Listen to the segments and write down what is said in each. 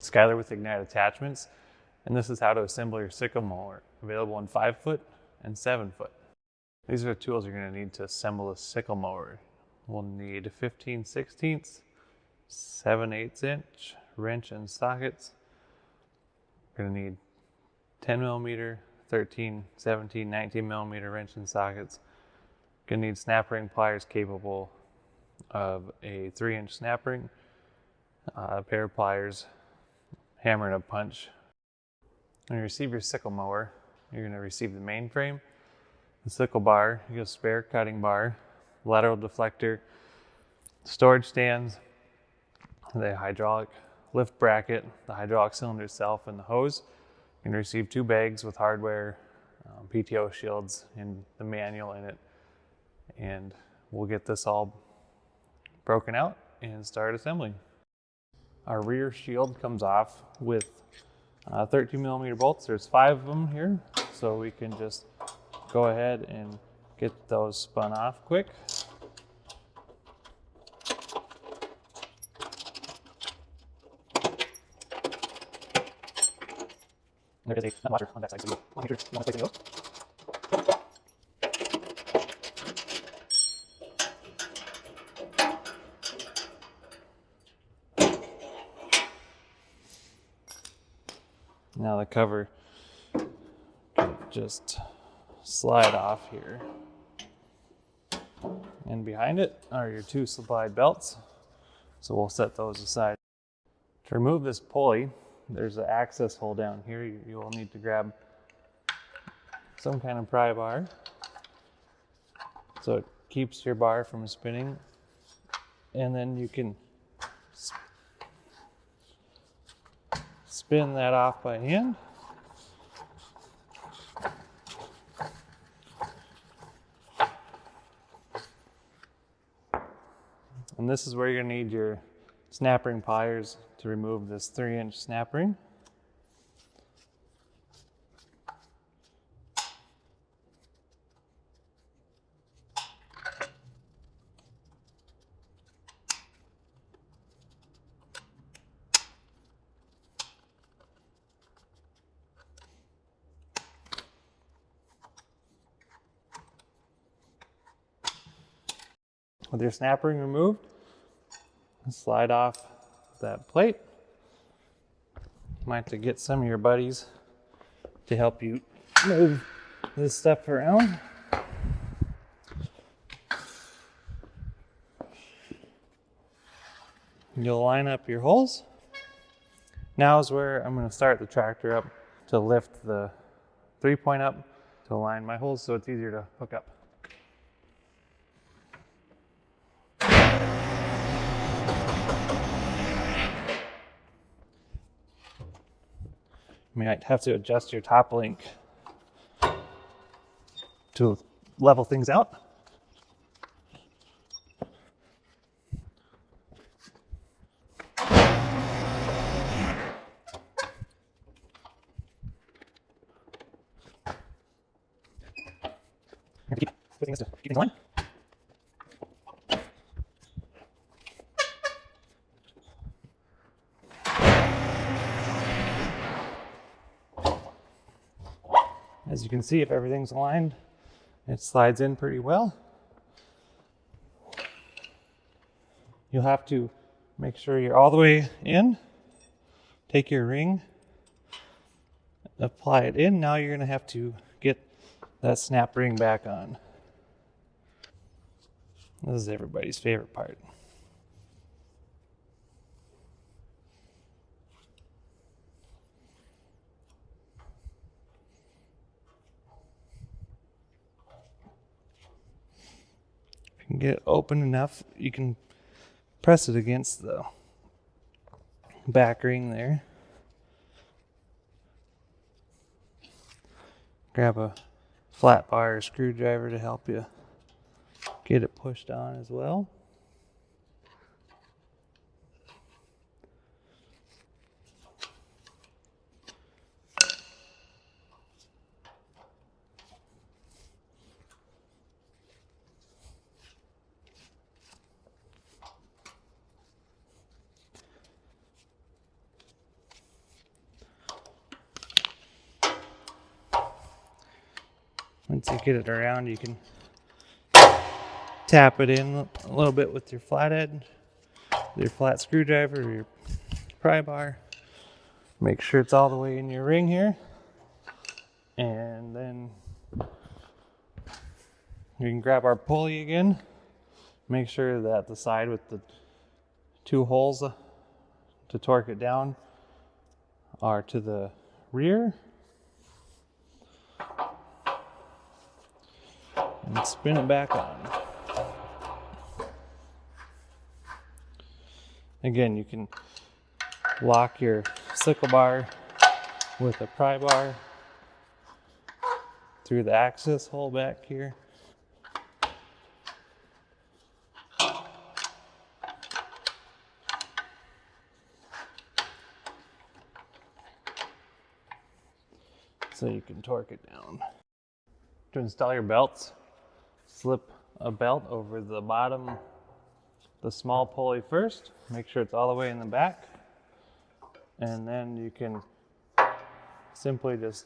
Skyler with Ignite attachments, and this is how to assemble your Sickle mower, available in 5-foot and 7-foot. These are the tools you're going to need to assemble a Sickle mower. We'll need 15/16, 7/8 inch wrench and sockets. We're going to need 10mm, 13, 17, 19mm wrench and sockets. We're going to need snap ring pliers capable of a 3-inch snap ring, a pair of pliers, hammer and a punch. When you receive your Sickle mower, you're going to receive the main frame, the Sickle bar, your spare cutting bar, lateral deflector, storage stands, the hydraulic lift bracket, the hydraulic cylinder itself, and the hose. You're going to receive 2 bags with hardware, PTO shields, and the manual in it. And we'll get this all broken out and start assembling. Our rear shield comes off with 13mm bolts. There's 5 of them here, so we can just go ahead and get those spun off quick. There is a nut washer on that side, so you want to make sure you want to place any of those. Now the cover can just slide off here. And behind it are your 2 slide belts. So we'll set those aside. To remove this pulley, there's an access hole down here. You will need to grab some kind of pry bar so it keeps your bar from spinning. And then you can spin that off by hand. And this is where you're going to need your snap ring pliers to remove this 3-inch snap ring. With your snap ring removed, slide off that plate. You might have to get some of your buddies to help you move this stuff around. You'll line up your holes. Now is where I'm going to start the tractor up to lift the 3-point up to align my holes so it's easier to hook up. You might have to adjust your top link to level things out. Keep twisting this to keep things aligned. As you can see, if everything's aligned, it slides in pretty well. You'll have to make sure you're all the way in. Take your ring, apply it in. Now you're going to have to get that snap ring back on. This is everybody's favorite part. Get it open enough, you can press it against the back ring there. Grab a flat bar or screwdriver to help you get it pushed on as well. Once you get it around, you can tap it in a little bit with your flathead, your flat screwdriver, or your pry bar. Make sure it's all the way in your ring here. And then we can grab our pulley again. Make sure that the side with the 2 holes to torque it down are to the rear. And spin it back on. Again, you can lock your sickle bar with a pry bar through the access hole back here. So you can torque it down. To install your belts, slip a belt over the bottom, the small pulley first. Make sure it's all the way in the back. And then you can simply just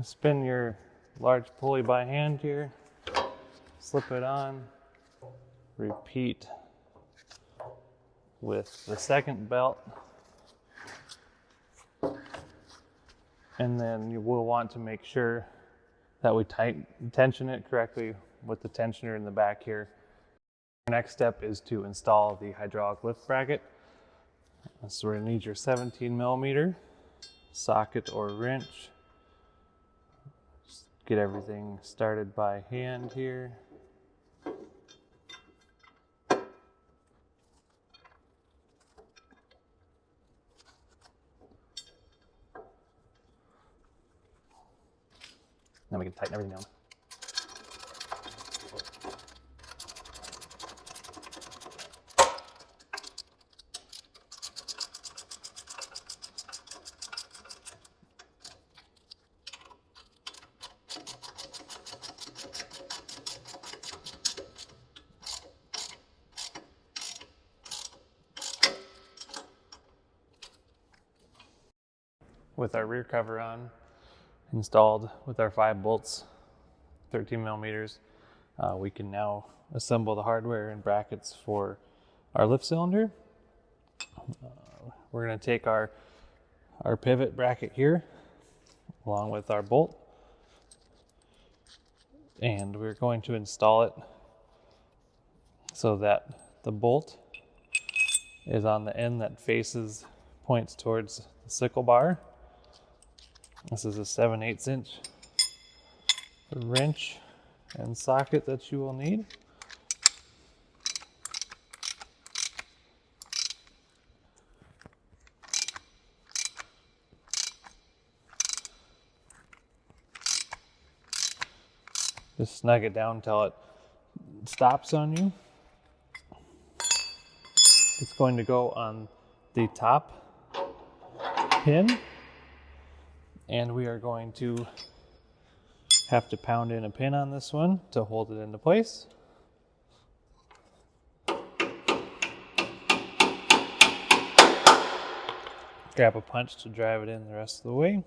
spin your large pulley by hand here, slip it on, repeat with the second belt. And then you will want to make sure that we tension it correctly with the tensioner in the back here. Our next step is to install the hydraulic lift bracket. So we're going to need your 17mm socket or wrench. Just get everything started by hand here. Then we can tighten everything down. With our rear cover on, installed with our 5 bolts, 13mm, we can now assemble the hardware and brackets for our lift cylinder. We're going to take our pivot bracket here along with our bolt, and we're going to install it so that the bolt is on the end that points towards the sickle bar. This is a 7/8 inch wrench and socket that you will need. Just snug it down until it stops on you. It's going to go on the top pin, and we are going to have to pound in a pin on this one to hold it into place. Grab a punch to drive it in the rest of the way.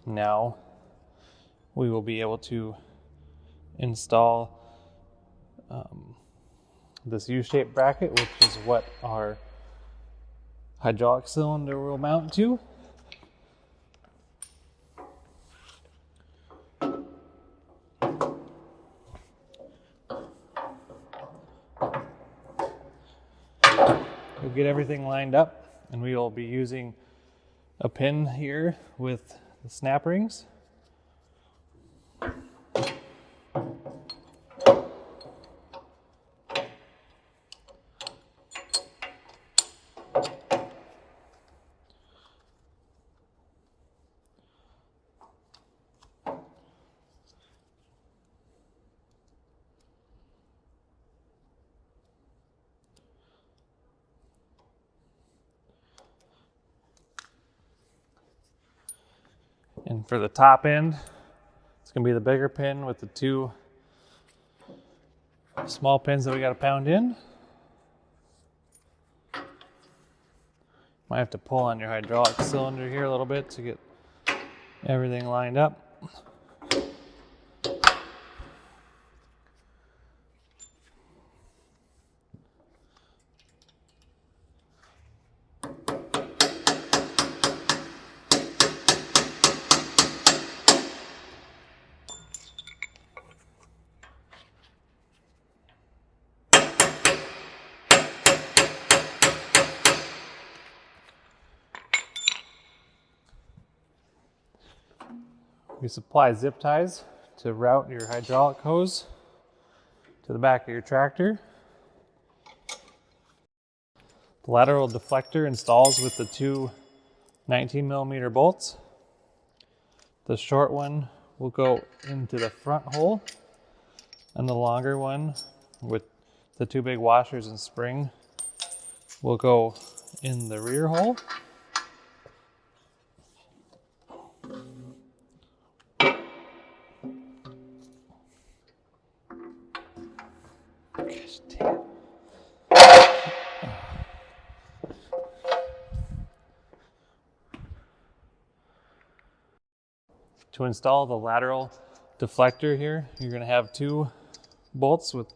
Now we will be able to install this U-shaped bracket, which is what our hydraulic cylinder will mount to. We'll get everything lined up, and we will be using a pin here with the snap rings. And for the top end, it's going to be the bigger pin with the 2 small pins that we got to pound in. Might have to pull on your hydraulic cylinder here a little bit to get everything lined up. We supply zip ties to route your hydraulic hose to the back of your tractor. The lateral deflector installs with the 2 19mm bolts. The short one will go into the front hole, and the longer one with the 2 big washers and spring will go in the rear hole. Gosh, damn. To install the lateral deflector here, you're going to have 2 bolts that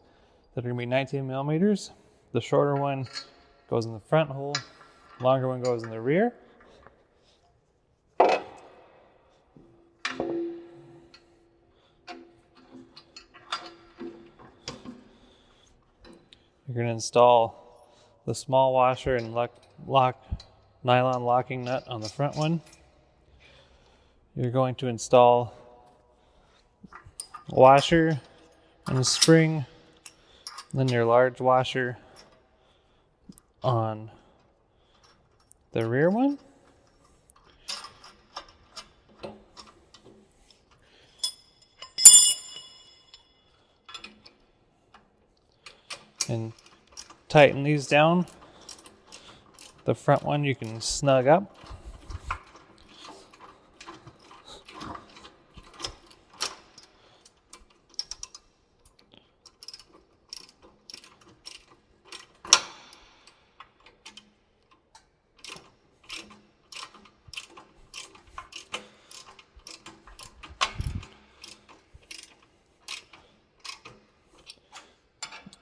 are going to be 19mm. The shorter one goes in the front hole, the longer one goes in the rear. You're going to install the small washer and nylon locking nut on the front one. You're going to install a washer and a spring, then your large washer on the rear one. And tighten these down. The front one you can snug up.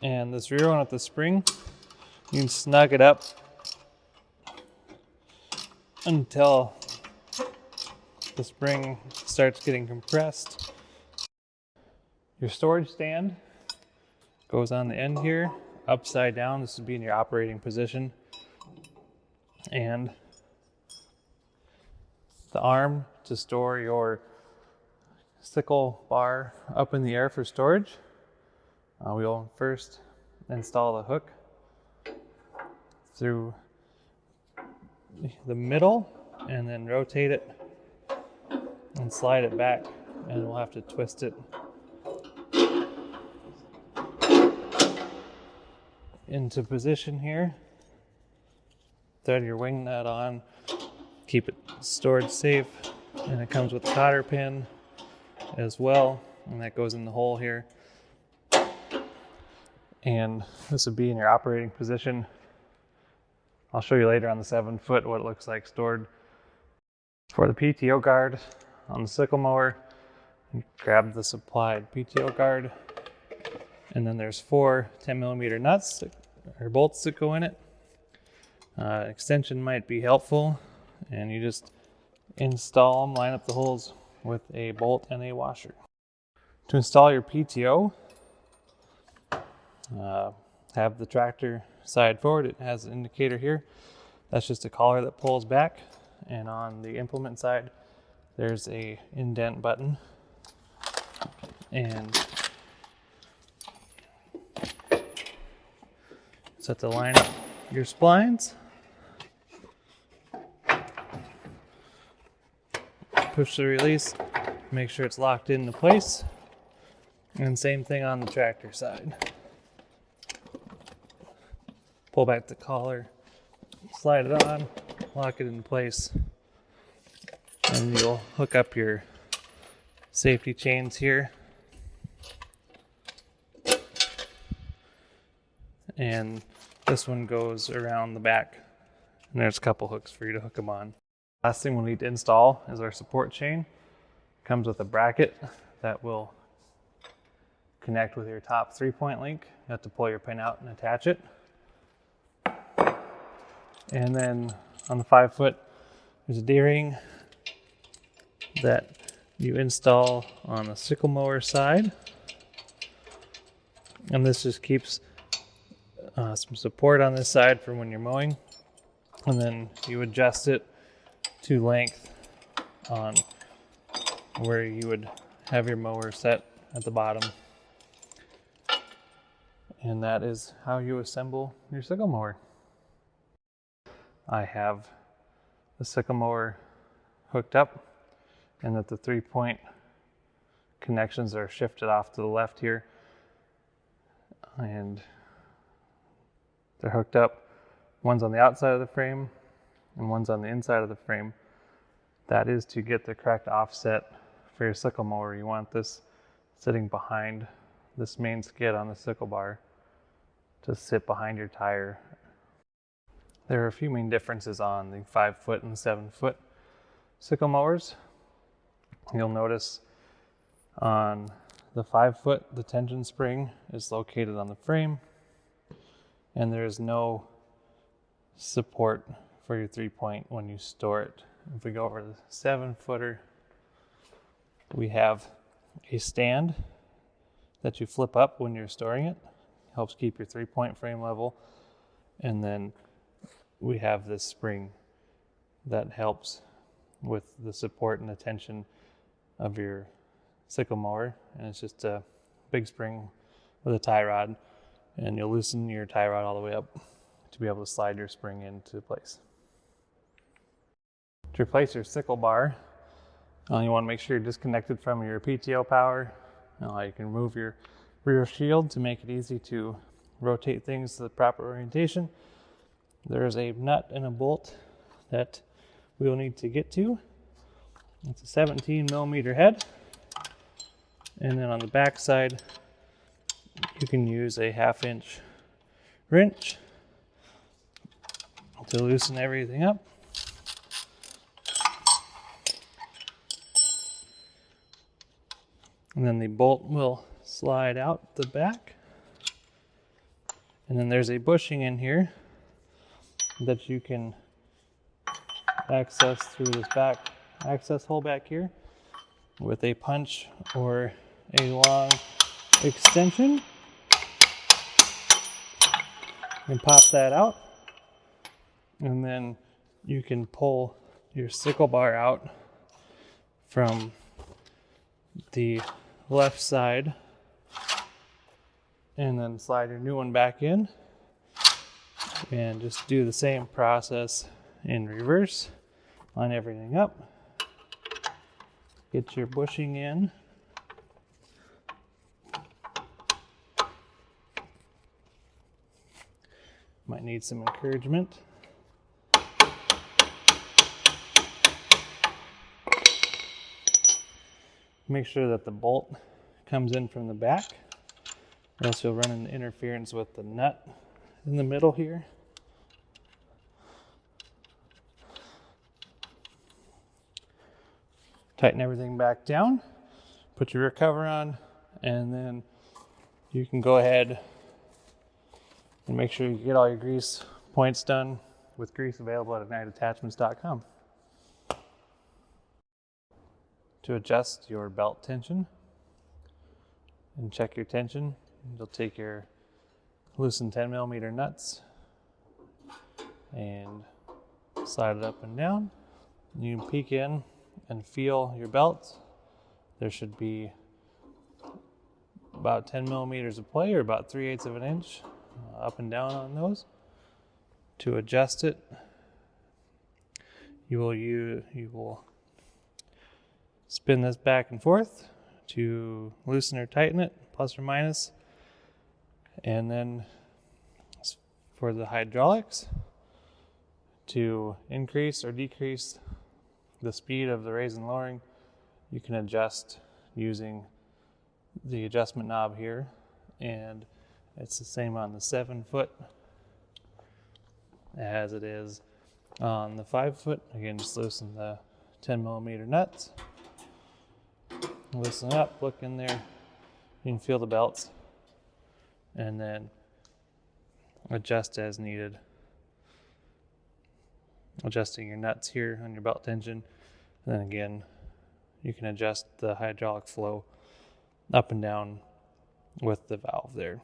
And this rear one with the spring, you can snug it up until the spring starts getting compressed. Your storage stand goes on the end here, upside down. This would be in your operating position. And the arm to store your sickle bar up in the air for storage. We will first install the hook through the middle and then rotate it and slide it back, and we'll have to twist it into position here. Thread your wing nut on, keep it stored safe, and it comes with a cotter pin as well, and that goes in the hole here. And this would be in your operating position. I'll show you later on the 7-foot what it looks like stored. For the PTO guard on the sickle mower, you grab the supplied PTO guard, and then there's 4 10mm nuts or bolts that go in it. Extension might be helpful, and you just install them, line up the holes with a bolt and a washer. To install your PTO, have the tractor side forward. It has an indicator here. That's just a collar that pulls back, and on the implement side there's a indent button, and set to line up your splines. Push the release, make sure it's locked into place, and same thing on the tractor side. Pull back the collar, slide it on, lock it in place, And you'll hook up your safety chains here. And this one goes around the back. And there's a couple hooks for you to hook them on. Last thing we'll need to install is our support chain. It comes with a bracket that will connect with your top 3-point link. You have to pull your pin out and attach it. And then on the 5-foot, there's a D-ring that you install on the sickle mower side. And this just keeps some support on this side for when you're mowing. And then you adjust it to length on where you would have your mower set at the bottom. And that is how you assemble your sickle mower. I have the sickle mower hooked up, and that the 3-point connections are shifted off to the left here. And they're hooked up. One's on the outside of the frame and one's on the inside of the frame. That is to get the correct offset for your sickle mower. You want this sitting behind this main skid on the sickle bar to sit behind your tire. There are a few main differences on the 5-foot and the 7-foot sickle mowers. You'll notice on the 5-foot, the tension spring is located on the frame, and there is no support for your 3-point when you store it. If we go over to the 7-footer, we have a stand that you flip up when you're storing it. Helps keep your 3-point frame level. And then we have this spring that helps with the support and the tension of your sickle mower. And it's just a big spring with a tie rod, and you'll loosen your tie rod all the way up to be able to slide your spring into place. To replace your sickle bar, you want to make sure you're disconnected from your PTO power. You can remove your rear shield to make it easy to rotate things to the proper orientation. There is a nut and a bolt that we will need to get to. It's a 17mm head. And then on the back side, you can use a 1/2-inch wrench to loosen everything up. And then the bolt will slide out the back. And then there's a bushing in here that you can access through this back access hole back here with a punch or a long extension. And pop that out. And then you can pull your sickle bar out from the left side and then slide your new one back in, and just do the same process in reverse. Line everything up, get your bushing in, might need some encouragement. Make sure that the bolt comes in from the back, or else you'll run into interference with the nut in the middle here. Tighten everything back down, put your rear cover on, and then you can go ahead and make sure you get all your grease points done with grease available at igniteattachments.com. To adjust your belt tension and check your tension, you'll take your loosened 10mm nuts and slide it up and down. You can peek in and feel your belt. There should be about 10mm of play, or about 3/8 of an inch up and down on those. To adjust it, you will spin this back and forth to loosen or tighten it, plus or minus. And then for the hydraulics, to increase or decrease The speed of the raise and lowering, you can adjust using the adjustment knob here, and it's the same on the 7 foot as it is on the 5 foot. Again, just loosen the 10 millimeter nuts, loosen up, look in there, you can feel the belts, and then adjust as needed. Adjusting your nuts here on your belt tension, and then again you can adjust the hydraulic flow up and down with the valve there.